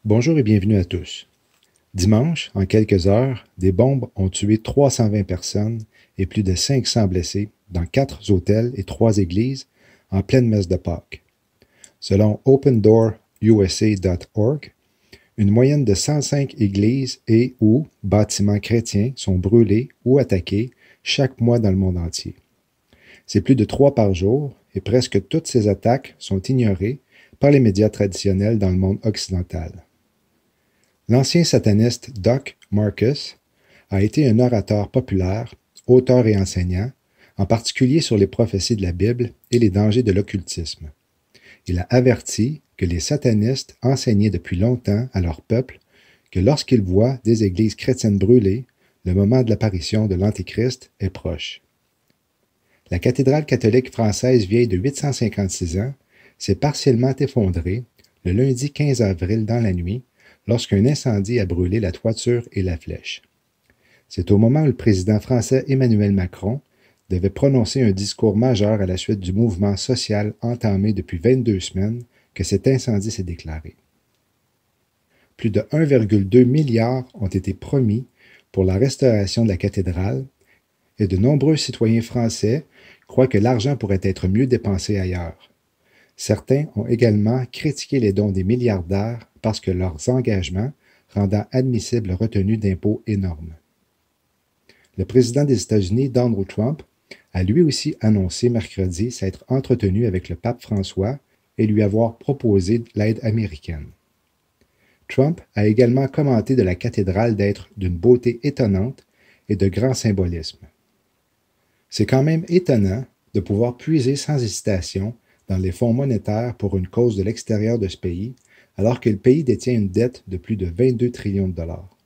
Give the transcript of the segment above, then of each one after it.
Bonjour et bienvenue à tous. Dimanche, en quelques heures, des bombes ont tué 320 personnes et plus de 500 blessés dans 4 hôtels et 3 églises en pleine messe de Pâques. Selon OpenDoorUSA.org, une moyenne de 105 églises et ou bâtiments chrétiens sont brûlés ou attaqués chaque mois dans le monde entier. C'est plus de 3 par jour et presque toutes ces attaques sont ignorées par les médias traditionnels dans le monde occidental. L'ancien sataniste Doc Marcus a été un orateur populaire, auteur et enseignant, en particulier sur les prophéties de la Bible et les dangers de l'occultisme. Il a averti que les satanistes enseignaient depuis longtemps à leur peuple que lorsqu'ils voient des églises chrétiennes brûlées, le moment de l'apparition de l'Antéchrist est proche. La cathédrale catholique française vieille de 856 ans s'est partiellement effondrée le lundi 15 avril dans la nuit lorsqu'un incendie a brûlé la toiture et la flèche. C'est au moment où le président français Emmanuel Macron devait prononcer un discours majeur à la suite du mouvement social entamé depuis 22 semaines que cet incendie s'est déclaré. Plus de 1,2 milliard ont été promis pour la restauration de la cathédrale et de nombreux citoyens français croient que l'argent pourrait être mieux dépensé ailleurs. Certains ont également critiqué les dons des milliardaires parce que leurs engagements rendant admissible retenue d'impôts énormes. Le président des États-Unis, Donald Trump, a lui aussi annoncé mercredi s'être entretenu avec le pape François et lui avoir proposé l'aide américaine. Trump a également commenté de la cathédrale d'être d'une beauté étonnante et de grand symbolisme. C'est quand même étonnant de pouvoir puiser sans hésitation dans les fonds monétaires pour une cause de l'extérieur de ce pays, alors que le pays détient une dette de plus de 22 trillions de dollars.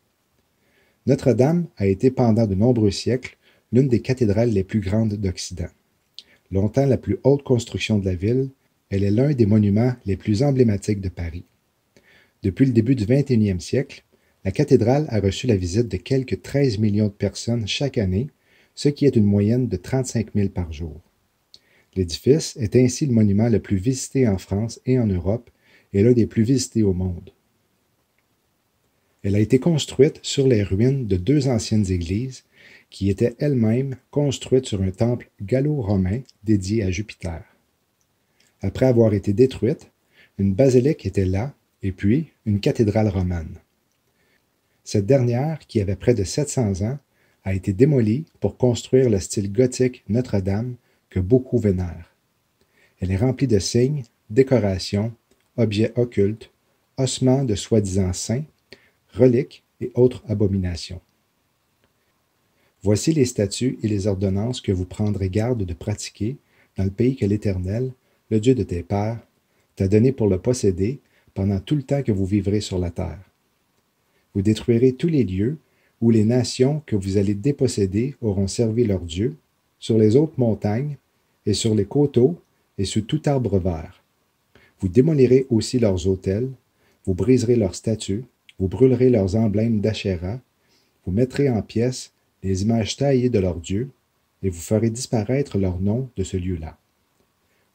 Notre-Dame a été pendant de nombreux siècles l'une des cathédrales les plus grandes d'Occident. Longtemps la plus haute construction de la ville, elle est l'un des monuments les plus emblématiques de Paris. Depuis le début du 21e siècle, la cathédrale a reçu la visite de quelques 13 millions de personnes chaque année, ce qui est une moyenne de 35 000 par jour. L'édifice est ainsi le monument le plus visité en France et en Europe et l'un des plus visités au monde. Elle a été construite sur les ruines de 2 anciennes églises qui étaient elles-mêmes construites sur un temple gallo-romain dédié à Jupiter. Après avoir été détruite, une basilique était là et puis une cathédrale romane. Cette dernière, qui avait près de 700 ans, a été démolie pour construire le style gothique Notre-Dame que beaucoup vénèrent. Elle est remplie de signes, décorations, objets occultes, ossements de soi-disant saints, reliques et autres abominations. Voici les statuts et les ordonnances que vous prendrez garde de pratiquer dans le pays que l'Éternel, le Dieu de tes pères, t'a donné pour le posséder pendant tout le temps que vous vivrez sur la terre. Vous détruirez tous les lieux où les nations que vous allez déposséder auront servi leur Dieu, sur les hautes montagnes, et sur les coteaux, et sous tout arbre vert. Vous démolirez aussi leurs autels, vous briserez leurs statues, vous brûlerez leurs emblèmes d'Achéra, vous mettrez en pièces les images taillées de leurs dieux, et vous ferez disparaître leur nom de ce lieu-là.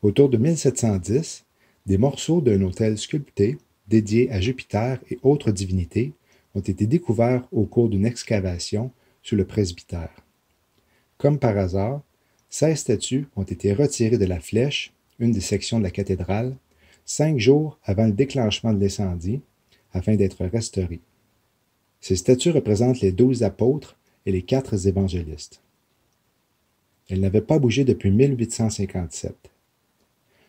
Autour de 1710, des morceaux d'un autel sculpté, dédié à Jupiter et autres divinités, ont été découverts au cours d'une excavation sous le presbytère. Comme par hasard, 16 statues ont été retirées de la flèche, une des sections de la cathédrale, 5 jours avant le déclenchement de l'incendie, afin d'être restaurées. Ces statues représentent les 12 apôtres et les 4 évangélistes. Elles n'avaient pas bougé depuis 1857.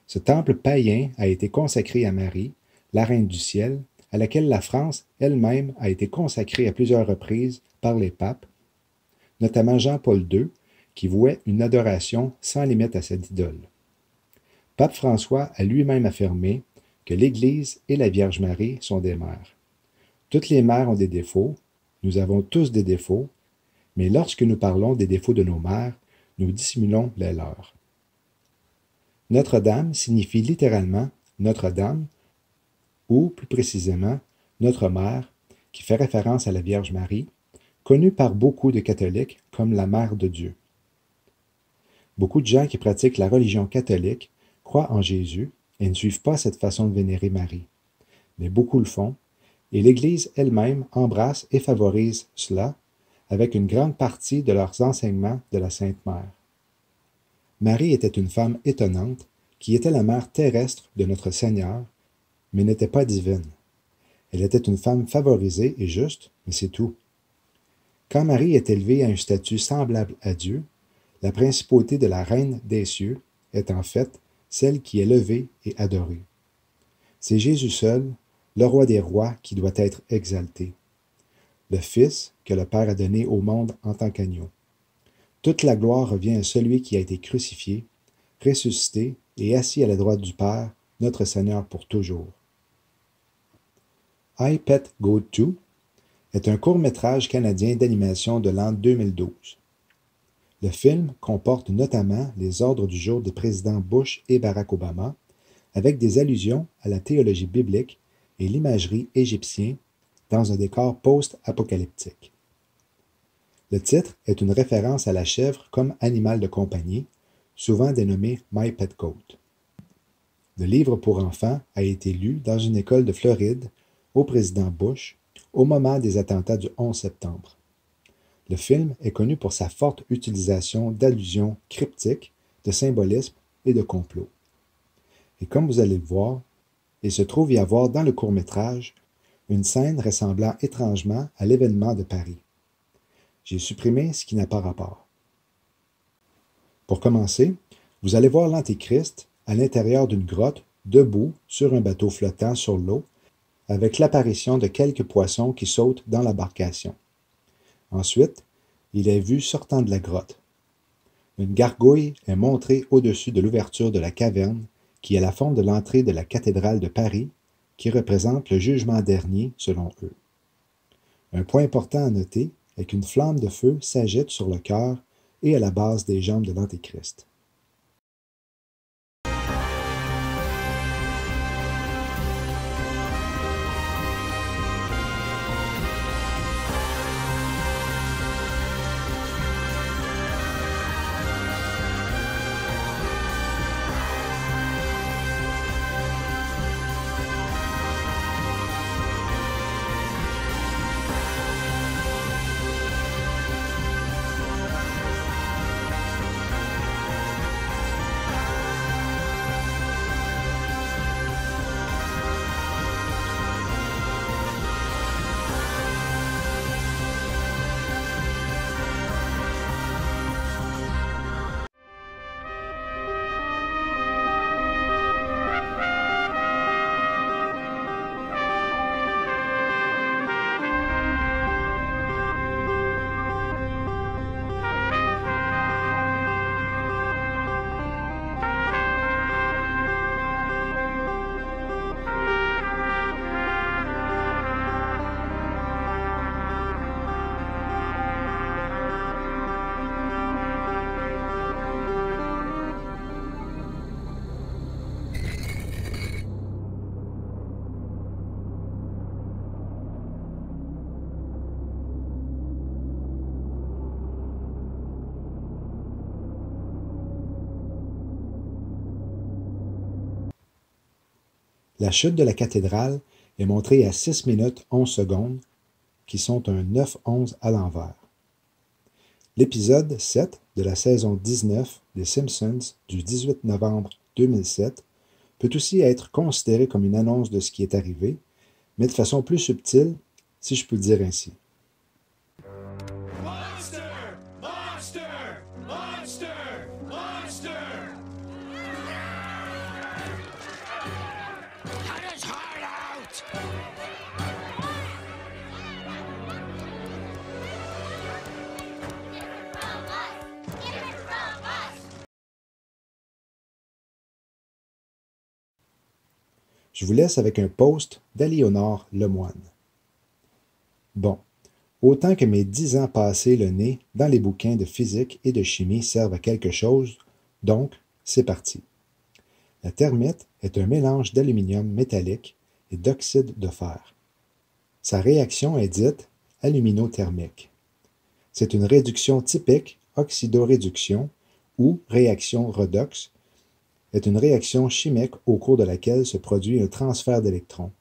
Ce temple païen a été consacré à Marie, la Reine du Ciel, à laquelle la France elle-même a été consacrée à plusieurs reprises par les papes, notamment Jean-Paul II, qui vouait une adoration sans limite à cette idole. Pape François a lui-même affirmé que l'Église et la Vierge Marie sont des mères. Toutes les mères ont des défauts, nous avons tous des défauts, mais lorsque nous parlons des défauts de nos mères, nous dissimulons les leurs. Notre-Dame signifie littéralement Notre-Dame, ou plus précisément Notre Mère, qui fait référence à la Vierge Marie, connue par beaucoup de catholiques comme la Mère de Dieu. Beaucoup de gens qui pratiquent la religion catholique croient en Jésus et ne suivent pas cette façon de vénérer Marie. Mais beaucoup le font, et l'Église elle-même embrasse et favorise cela avec une grande partie de leurs enseignements de la Sainte Mère. Marie était une femme étonnante qui était la mère terrestre de notre Seigneur, mais n'était pas divine. Elle était une femme favorisée et juste, mais c'est tout. Quand Marie est élevée à un statut semblable à Dieu, la principauté de la Reine des cieux est en fait celle qui est levée et adorée. C'est Jésus seul, le roi des rois, qui doit être exalté. Le Fils que le Père a donné au monde en tant qu'agneau. Toute la gloire revient à celui qui a été crucifié, ressuscité et assis à la droite du Père, notre Seigneur pour toujours. I Pet Goat 2 est un court-métrage canadien d'animation de l'an 2012. Le film comporte notamment les ordres du jour des présidents Bush et Barack Obama, avec des allusions à la théologie biblique et l'imagerie égyptienne dans un décor post-apocalyptique. Le titre est une référence à la chèvre comme animal de compagnie, souvent dénommé My Pet Goat. Le livre pour enfants a été lu dans une école de Floride au président Bush au moment des attentats du 11 septembre. Le film est connu pour sa forte utilisation d'allusions cryptiques, de symbolisme et de complot. Et comme vous allez le voir, il se trouve y avoir dans le court-métrage une scène ressemblant étrangement à l'événement de Paris. J'ai supprimé ce qui n'a pas rapport. Pour commencer, vous allez voir l'Antéchrist à l'intérieur d'une grotte, debout sur un bateau flottant sur l'eau, avec l'apparition de quelques poissons qui sautent dans l'embarcation. Ensuite, il est vu sortant de la grotte. Une gargouille est montrée au-dessus de l'ouverture de la caverne qui est la forme de l'entrée de la cathédrale de Paris, qui représente le jugement dernier selon eux. Un point important à noter est qu'une flamme de feu s'agite sur le cœur et à la base des jambes de l'Antéchrist. La chute de la cathédrale est montrée à 6 minutes 11 secondes, qui sont un 9-11 à l'envers. L'épisode 7 de la saison 19 des Simpsons du 18 novembre 2007 peut aussi être considéré comme une annonce de ce qui est arrivé, mais de façon plus subtile, si je peux le dire ainsi. Monster! Monster! Monster! Monster! Cut his heart out! Je vous laisse avec un post d'Aliénor Lemoine. Bon, autant que mes 10 ans passés le nez dans les bouquins de physique et de chimie servent à quelque chose, donc c'est parti. La thermite est un mélange d'aluminium métallique et d'oxyde de fer. Sa réaction est dite aluminothermique. C'est une réduction typique, oxydoréduction, ou réaction redox, est une réaction chimique au cours de laquelle se produit un transfert d'électrons,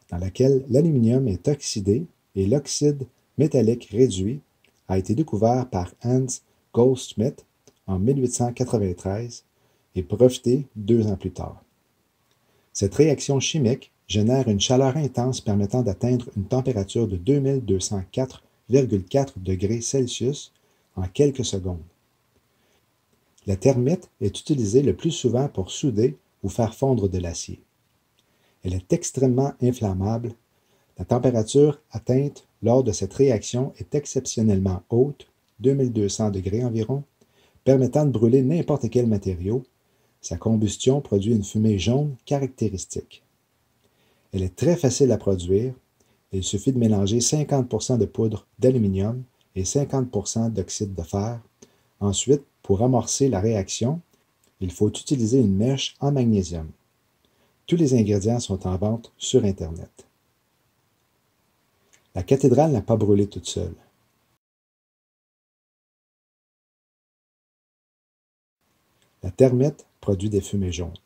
dans laquelle l'aluminium est oxydé et l'oxyde métallique réduit, a été découvert par Hans Goldschmidt en 1893 et breveté 2 ans plus tard. Cette réaction chimique génère une chaleur intense permettant d'atteindre une température de 2204,4 degrés Celsius en quelques secondes. La thermite est utilisée le plus souvent pour souder ou faire fondre de l'acier. Elle est extrêmement inflammable. La température atteinte lors de cette réaction est exceptionnellement haute, 2200 degrés environ, permettant de brûler n'importe quel matériau. Sa combustion produit une fumée jaune caractéristique. Elle est très facile à produire. Il suffit de mélanger 50% de poudre d'aluminium et 50% d'oxyde de fer. Ensuite, pour amorcer la réaction, il faut utiliser une mèche en magnésium. Tous les ingrédients sont en vente sur Internet. La cathédrale n'a pas brûlé toute seule. La thermite produit des fumées jaunes.